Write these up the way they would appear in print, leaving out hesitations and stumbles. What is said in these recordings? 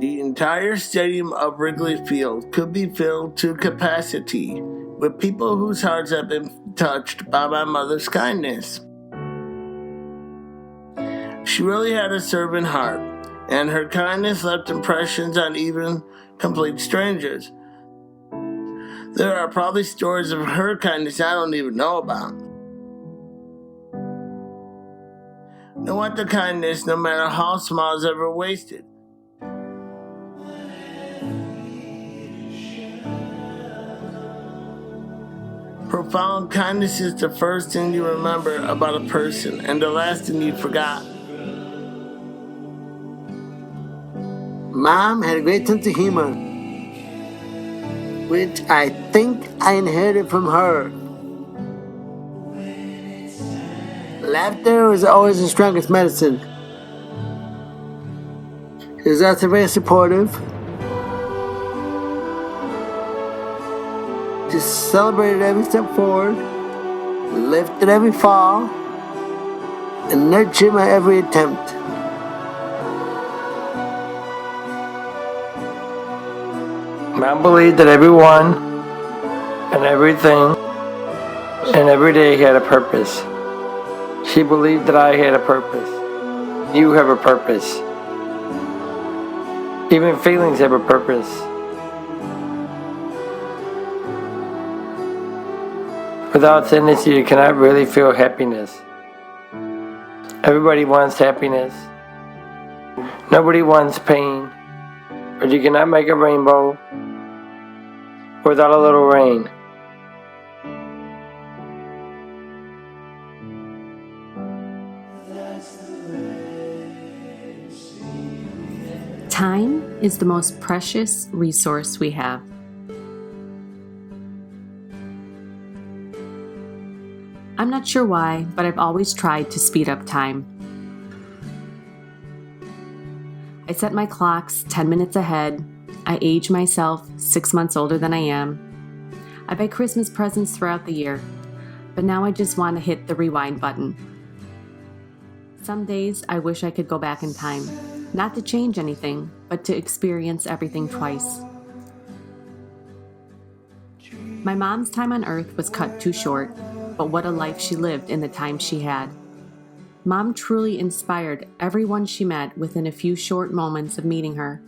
the entire stadium of Wrigley Field could be filled to capacity with people whose hearts have been touched by my mother's kindness. She really had a servant heart, and her kindness left impressions on even complete strangers. There are probably stories of her kindness I don't even know about. No one the kindness, no matter how small, is ever wasted. Profound kindness is the first thing you remember about a person and the last thing you forgot. Mom had a great sense of humor, which I think I inherited from her. Laughter was always the strongest medicine. She was also very supportive. She celebrated every step forward, lifted every fall, and nurtured my every attempt. Mom believed that everyone and everything and every day had a purpose. She believed that I had a purpose. You have a purpose. Even feelings have a purpose. Without sadness, you cannot really feel happiness. Everybody wants happiness. Nobody wants pain. But you cannot make a rainbow without a little rain. Time is the most precious resource we have. I'm not sure why, but I've always tried to speed up time. I set my clocks 10 minutes ahead. I age myself 6 months older than I am. I buy Christmas presents throughout the year, but now I just want to hit the rewind button. Some days I wish I could go back in time, not to change anything, but to experience everything twice. My mom's time on earth was cut too short, but what a life she lived in the time she had. Mom truly inspired everyone she met within a few short moments of meeting her.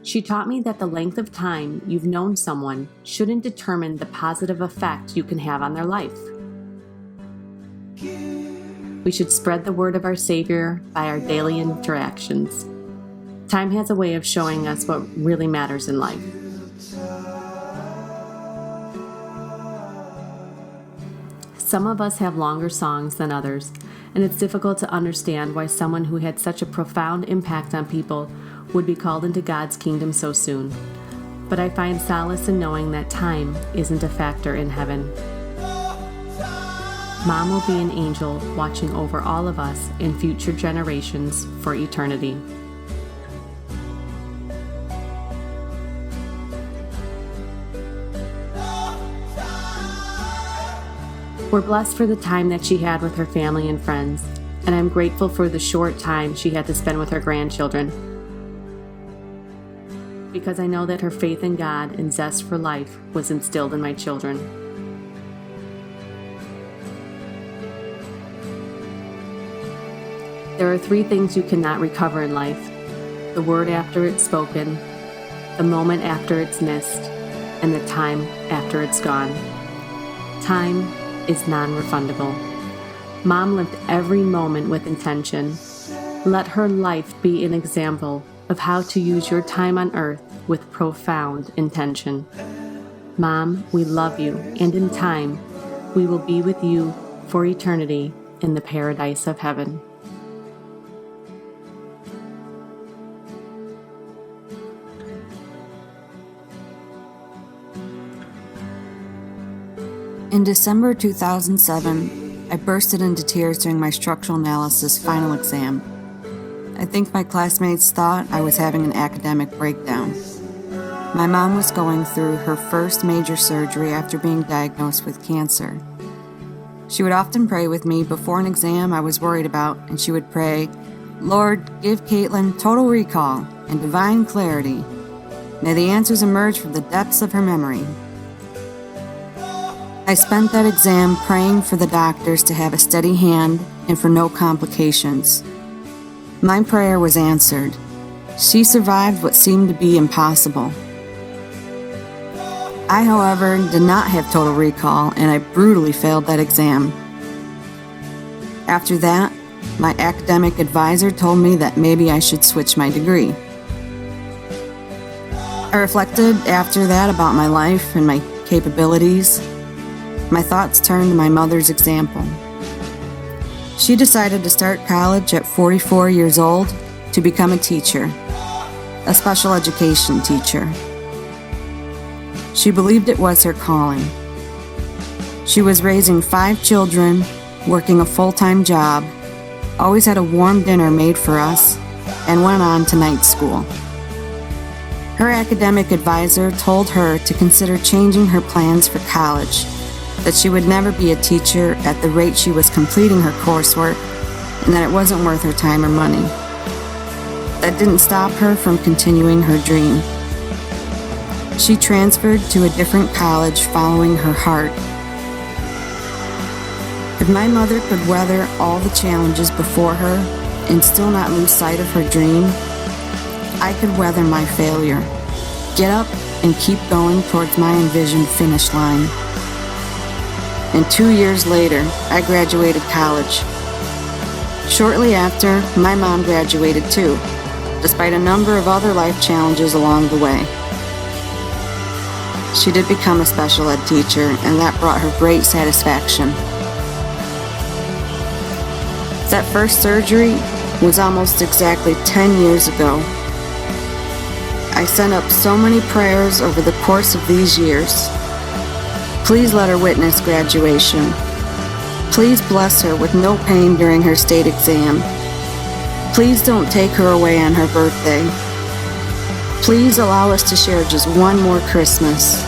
She taught me that the length of time you've known someone shouldn't determine the positive effect you can have on their life. We should spread the word of our Savior by our daily interactions. Time has a way of showing us what really matters in life. Some of us have longer songs than others, and it's difficult to understand why someone who had such a profound impact on people would be called into God's kingdom so soon. But I find solace in knowing that time isn't a factor in heaven. Mom will be an angel watching over all of us in future generations for eternity. We're blessed for the time that she had with her family and friends, and I'm grateful for the short time she had to spend with her grandchildren, because I know that her faith in God and zest for life was instilled in my children. There are 3 things you cannot recover in life: the word after it's spoken, the moment after it's missed, and the time after it's gone. Time is non-refundable. Mom lived every moment with intention. Let her life be an example of how to use your time on earth with profound intention. Mom, we love you, and in time, we will be with you for eternity in the paradise of heaven. In December 2007, I bursted into tears during my structural analysis final exam. I think my classmates thought I was having an academic breakdown. My mom was going through her first major surgery after being diagnosed with cancer. She would often pray with me before an exam I was worried about, and she would pray, "Lord, give Caitlin total recall." and divine clarity. May the answers emerge from the depths of her memory. I spent that exam praying for the doctors to have a steady hand and for no complications. My prayer was answered. She survived what seemed to be impossible. I, however, did not have total recall, and I brutally failed that exam. After that, my academic advisor told me that maybe I should switch my degree. I reflected after that about my life and my capabilities. My thoughts turned to my mother's example. She decided to start college at 44 years old to become a teacher, a special education teacher. She believed it was her calling. She was raising 5 children, working a full-time job, always had a warm dinner made for us, and went on to night school. Her academic advisor told her to consider changing her plans for college, that she would never be a teacher at the rate she was completing her coursework, and that it wasn't worth her time or money. That didn't stop her from continuing her dream. She transferred to a different college following her heart. If my mother could weather all the challenges before her and still not lose sight of her dream, I could weather my failure, get up and keep going towards my envisioned finish line. And 2 years later, I graduated college. Shortly after, my mom graduated too, despite a number of other life challenges along the way. She did become a special ed teacher, and that brought her great satisfaction. That first surgery was almost exactly 10 years ago. I sent up so many prayers over the course of these years. Please let her witness graduation. Please bless her with no pain during her state exam. Please don't take her away on her birthday. Please allow us to share just one more Christmas.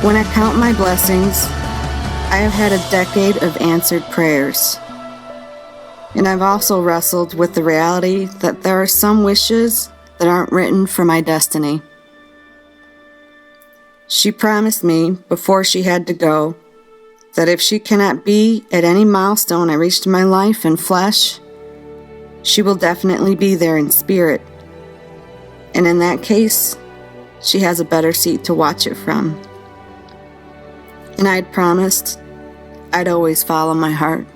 When I count my blessings, I have had a decade of answered prayers. And I've also wrestled with the reality that there are some wishes that aren't written for my destiny. She promised me before she had to go that if she cannot be at any milestone I reached in my life in flesh, she will definitely be there in spirit. And in that case, she has a better seat to watch it from. And I'd promised I'd always follow my heart.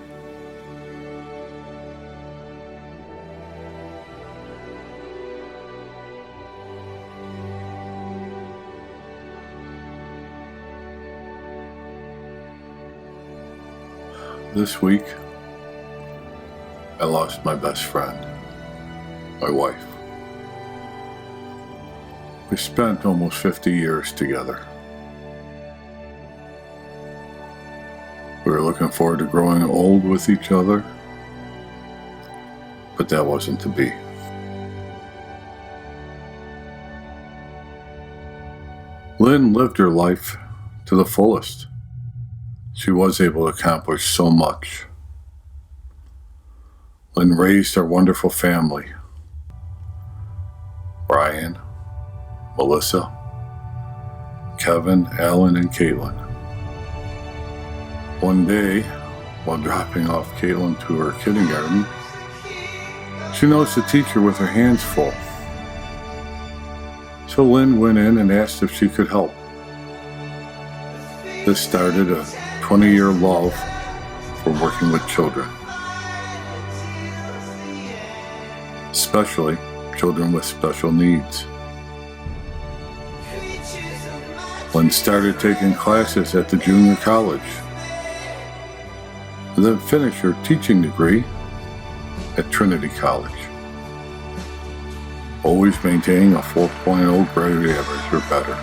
This week, I lost my best friend, my wife. We spent almost 50 years together. We were looking forward to growing old with each other, but that wasn't to be. Lynn lived her life to the fullest. She was able to accomplish so much. Lynn raised our wonderful family. Brian, Melissa, Kevin, Alan, and Caitlin. One day, while dropping off Caitlin to her kindergarten, she noticed the teacher with her hands full. So Lynn went in and asked if she could help. This started a 20-year love for working with children, especially children with special needs. Lynn started taking classes at the junior college, and then finished her teaching degree at Trinity College, always maintaining a 4.0 grade average or better.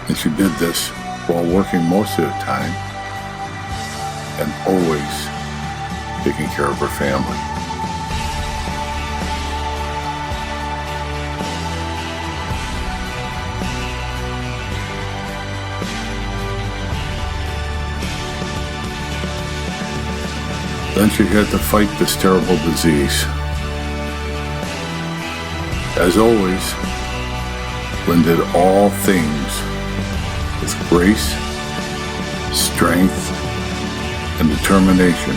And she did this while working most of the time and always taking care of her family. Then she had to fight this terrible disease, As always, Lynn did all things with grace, strength, and determination.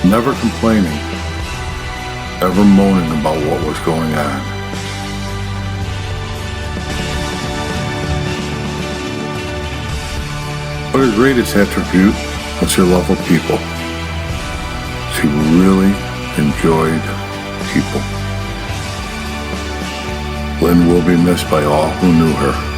Never complaining, ever moaning about what was going on. But her greatest attribute was her love of people. She really enjoyed people. Lynn will be missed by all who knew her.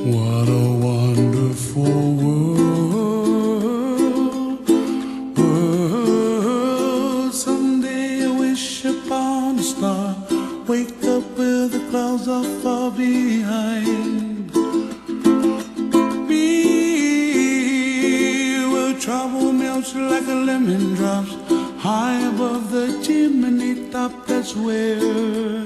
What a wonderful world. star. Wake up where the clouds are far behind. Be where trouble melts like a lemon drops high above the chimney top. That's where